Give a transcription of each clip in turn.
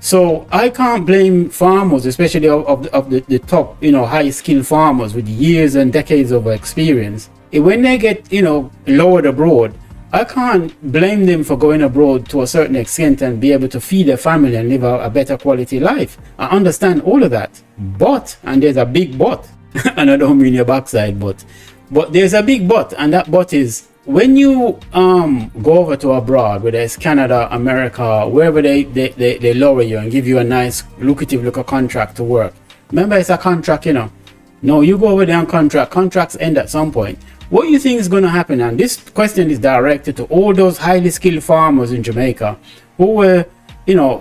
So I can't blame farmers, especially of the top, high skilled farmers with years and decades of experience. When they get, lowered abroad, I can't blame them for going abroad to a certain extent and be able to feed their family and live a better quality life. I understand all of that. But, and there's a big but, and I don't mean your backside, but there's a big but, and that but is, when you go over to abroad, whether it's Canada, America, wherever they lower you and give you a nice lucrative little contract to work. Remember, it's a contract, No, you go over there on contract. Contracts end at some point. What do you think is going to happen? And this question is directed to all those highly skilled farmers in Jamaica who were,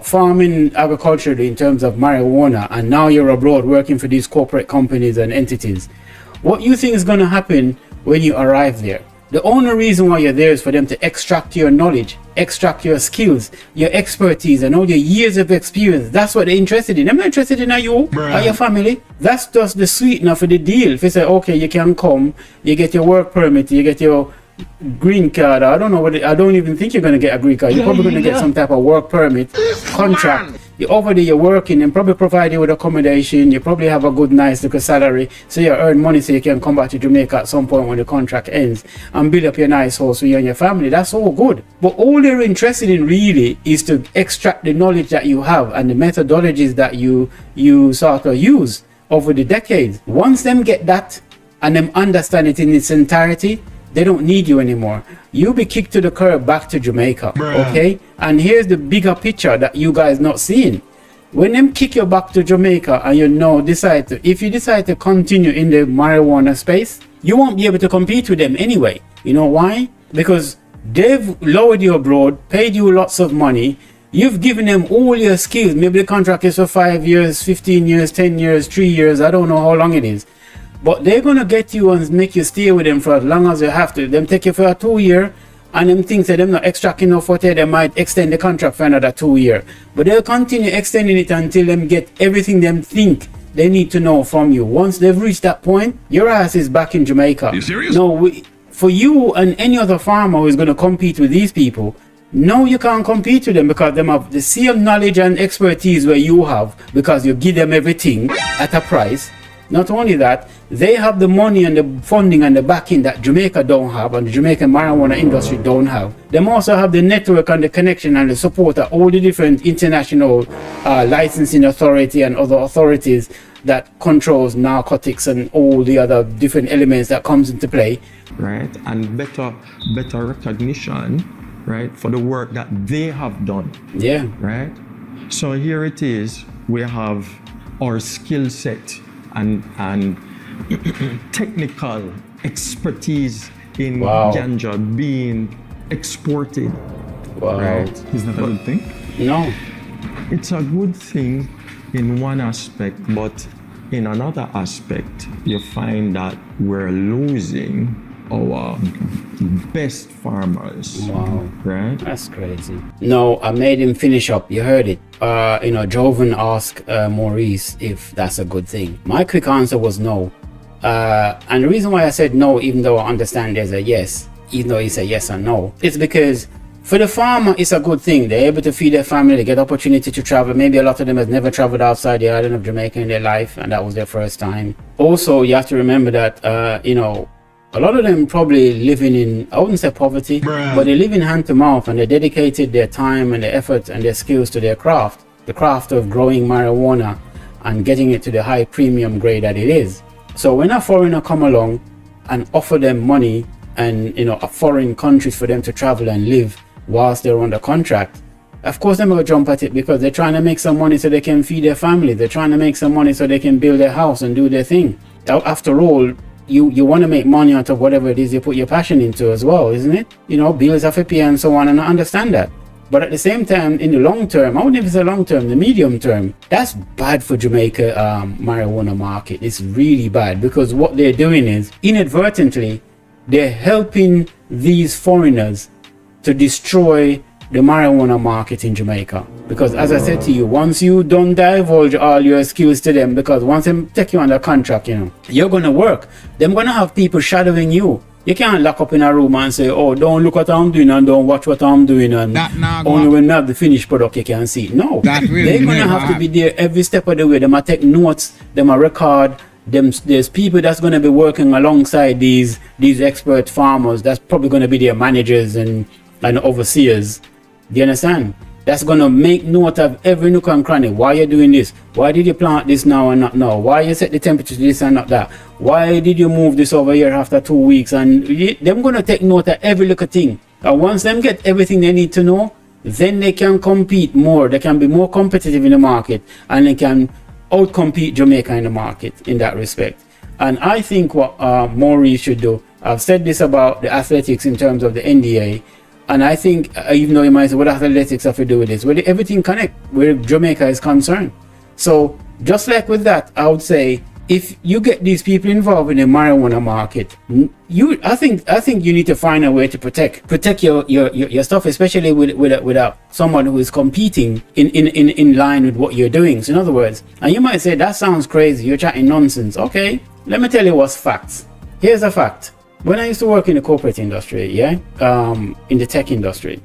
farming agriculturally in terms of marijuana, and now you're abroad working for these corporate companies and entities. What do you think is going to happen when you arrive there? The only reason why you're there is for them to extract your knowledge, extract your skills, your expertise, and all your years of experience. That's what they're interested in. They're not interested in you or your family. That's just the sweetener for the deal. If you say, okay, you can come, you get your work permit, you get your green card. I don't know I don't even think you're going to get a green card. You're probably going to get some type of work permit, contract. You're over there, you're working, and probably provide you with accommodation. You probably have a good, nice little salary, so you earn money so you can come back to Jamaica at some point when the contract ends and build up your nice house for you and your family. That's all good. But all they're interested in really is to extract the knowledge that you have and the methodologies that you sort of use over the decades. Once them get that and them understand it in its entirety, they don't need you anymore. You'll be kicked to the curb back to Jamaica, okay? And here's the bigger picture that you guys not seeing. When them kick you back to Jamaica and if you decide to continue in the marijuana space, you won't be able to compete with them anyway. You know why? Because they've lowered you abroad, paid you lots of money. You've given them all your skills. Maybe the contract is for 5 years, 15 years, 10 years, 3 years. I don't know how long it is. But they're going to get you and make you stay with them for as long as you have to. Them take you for a 2 year, and them things that them not extracting enough for it, they might extend the contract for another 2 year. But they'll continue extending it until them get everything them think they need to know from you. Once they've reached that point, your ass is back in Jamaica. Are you serious? No, for you and any other farmer who is going to compete with these people, no, you can't compete with them because they have the same knowledge and expertise where you have, because you give them everything at a price. Not only that, they have the money and the funding and the backing that Jamaica don't have and the Jamaican marijuana industry don't have. They also have the network and the connection and the support of all the different international licensing authority and other authorities that controls narcotics and all the other different elements that comes into play. Right, and better recognition, right, for the work that they have done. Yeah. Right. So here it is. We have our skill set and technical expertise in ganja being exported. Wow. Right? Is that a good thing? No. It's a good thing in one aspect, but in another aspect, you find that we're losing our best farmers. Wow. Right? That's crazy. No, I made him finish up. You heard it. Jovan asked Maurice if that's a good thing. My quick answer was no. And the reason why I said no, even though I understand there's a yes, even though it's a yes and no, it's because for the farmer, it's a good thing. They're able to feed their family, they get opportunity to travel. Maybe a lot of them has never traveled outside the island of Jamaica in their life, and that was their first time. Also, you have to remember that, a lot of them probably living in, I wouldn't say poverty, but they live in hand to mouth, and they dedicated their time and their effort and their skills to their craft, the craft of growing marijuana and getting it to the high premium grade that it is. So when a foreigner come along and offer them money and, a foreign countries for them to travel and live whilst they're under contract, of course they're going to jump at it because they're trying to make some money so they can feed their family. They're trying to make some money so they can build their house and do their thing. After all, you want to make money out of whatever it is you put your passion into as well, isn't it? Bills have to pay and so on, and I understand that. But at the same time, in the long term, I wouldn't even say long term, the medium term, that's bad for Jamaica marijuana market. It's really bad because what they're doing is, inadvertently, they're helping these foreigners to destroy the marijuana market in Jamaica. Because as I said to you, once you don't divulge all your skills to them, because once they take you under contract, you're going to work. They're going to have people shadowing you. You can't lock up in a room and say, oh, don't look what I'm doing and don't watch what I'm doing, and only when we have the finished product you can see. No, they're going to have to be there every step of the way. They might take notes, they might record. There's people that's going to be working alongside these expert farmers. That's probably going to be their managers and overseers. Do you understand? That's going to make note of every nook and cranny. Why you're doing this? Why did you plant this now and not now? Why you set the temperature to this and not that? Why did you move this over here after 2 weeks? And they're going to take note of every little thing. And once them get everything they need to know, then they can compete more. They can be more competitive in the market, and they can outcompete Jamaica in the market in that respect. And I think what Maurice should do, I've said this about the athletics in terms of the NDA, and I think, even though you might say, what athletics have to do with this? Well, everything connect where Jamaica is concerned. So just like with that, I would say, if you get these people involved in the marijuana market, I think you need to find a way to protect your stuff, especially with someone who is competing in line with what you're doing. So in other words, and you might say, that sounds crazy, you're chatting nonsense. Okay, let me tell you what's facts. Here's a fact. When I used to work in the corporate industry, in the tech industry,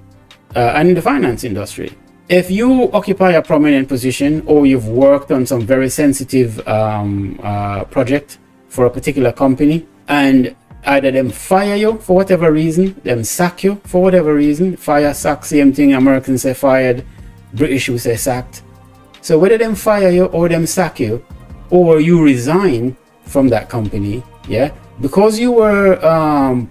and in the finance industry, if you occupy a prominent position or you've worked on some very sensitive project for a particular company, and either them fire you for whatever reason, them sack you for whatever reason, fire, sack, same thing, Americans say fired, British will say sacked. So whether them fire you or them sack you, or you resign from that company, because you were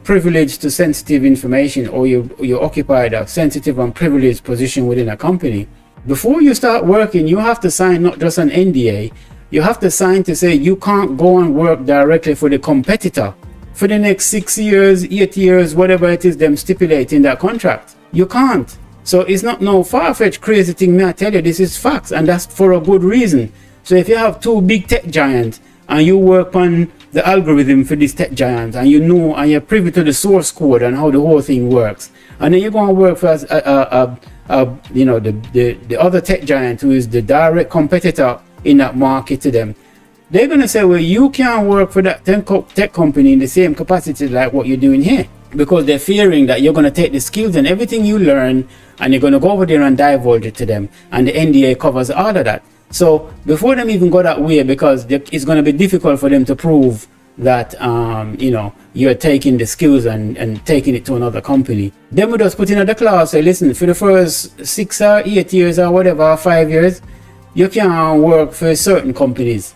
privileged to sensitive information, or you occupied a sensitive and privileged position within a company, before you start working, you have to sign not just an NDA, you have to sign to say you can't go and work directly for the competitor for the next 6 years, 8 years, whatever it is them stipulate in that contract. You can't. So it's not no far-fetched crazy thing, may I tell you, this is facts, and that's for a good reason. So if you have two big tech giants and you work on the algorithm for this tech giant, and you know, and you're privy to the source code and how the whole thing works, and then you're going to work for the other tech giant who is the direct competitor in that market to them, they're going to say, well, you can't work for that tech company in the same capacity like what you're doing here, because they're fearing that you're going to take the skills and everything you learn and you're going to go over there and divulge it to them, and the NDA covers all of that. So before them even go that way, because it's going to be difficult for them to prove that you're taking the skills and taking it to another company, then we just put in the clause, say, listen, for the first 6 or 8 years or whatever, 5 years, you can't work for certain companies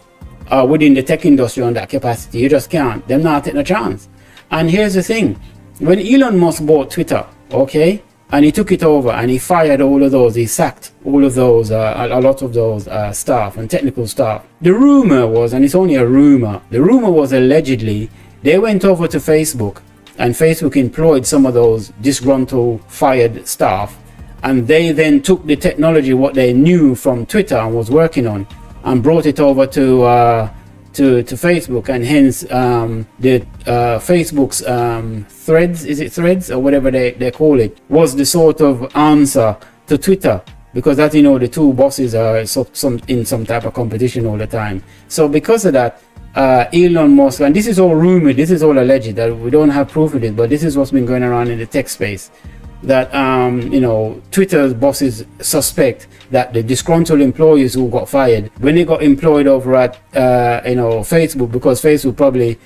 within the tech industry on that capacity. You just can't. They're not taking a chance. And here's the thing, when Elon Musk bought Twitter, okay, and he took it over and he fired all of those, he sacked all of those, a lot of those staff and technical staff. The rumor was, and it's only a rumor, the rumor was allegedly they went over to Facebook, and Facebook employed some of those disgruntled, fired staff, and they then took the technology, what they knew from Twitter and was working on, and brought it over to Facebook, and hence Facebook's threads, is it threads or whatever they call it, was the sort of answer to Twitter, because that, the two bosses are in some type of competition all the time. So because of that, Elon Musk, and this is all rumored, this is all alleged, that we don't have proof of it, but this is what's been going around in the tech space, that Twitter's bosses suspect that the disgruntled employees who got fired, when they got employed over at Facebook, because Facebook probably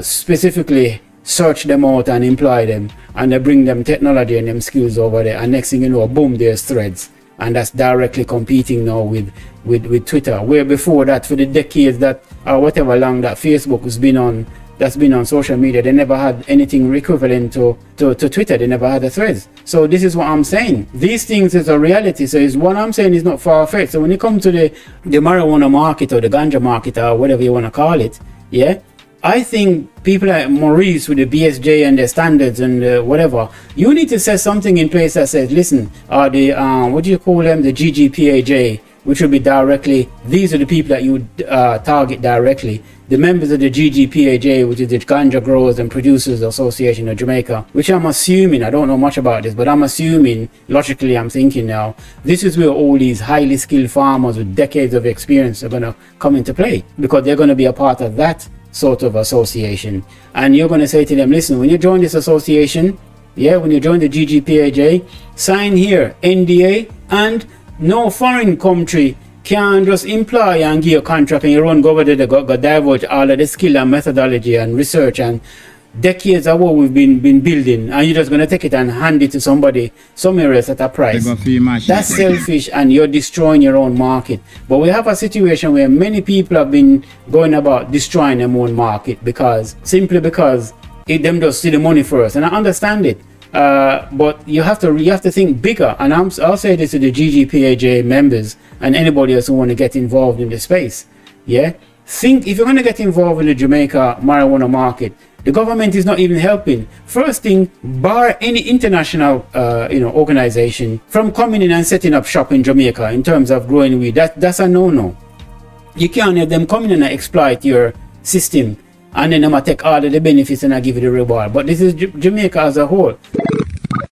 specifically search them out and employ them, and they bring them technology and them skills over there, and next thing you know, boom, there's threads, and that's directly competing now with Twitter, where before that, for the decades that whatever long that Facebook has been on, that's been on social media, they never had anything equivalent to Twitter. They never had the threads. So this is what I'm saying. These things is a reality. So is what I'm saying is not far-fetched. So when you come to the marijuana market or the ganja market or whatever you want to call it, I think people like Maurice with the BSJ and their standards and whatever, you need to set something in place that says, listen, what do you call them? The GGPAJ, which will be directly, these are the people that you target directly. The members of the GGPAJ, which is the Ganja Growers and Producers Association of Jamaica, which I'm assuming, I don't know much about this, but I'm assuming, logically I'm thinking now, this is where all these highly skilled farmers with decades of experience are going to come into play, because they're going to be a part of that sort of association, and you're going to say to them, listen, when you join this association, when you join the GGPAJ, sign here NDA, and no foreign country can just employ and give you a contract and you run go over there, go divulge all of the skill and methodology and research and decades of what we've been building, and you're just going to take it and hand it to somebody somewhere else at a price. That's selfish, and you're destroying your own market. But we have a situation where many people have been going about destroying their own market simply because them just see the money first, and I understand it. But you have to think bigger, and I'll say this to the GGPAJ members and anybody else who want to get involved in the space. Think, if you're going to get involved in the Jamaica marijuana market, the government is not even helping. First thing, bar any international organization from coming in and setting up shop in Jamaica in terms of growing weed. That's a no-no. You can't have them come in and exploit your system and then I'm gonna take all of the benefits and I give you the reward. But this is Jamaica as a whole.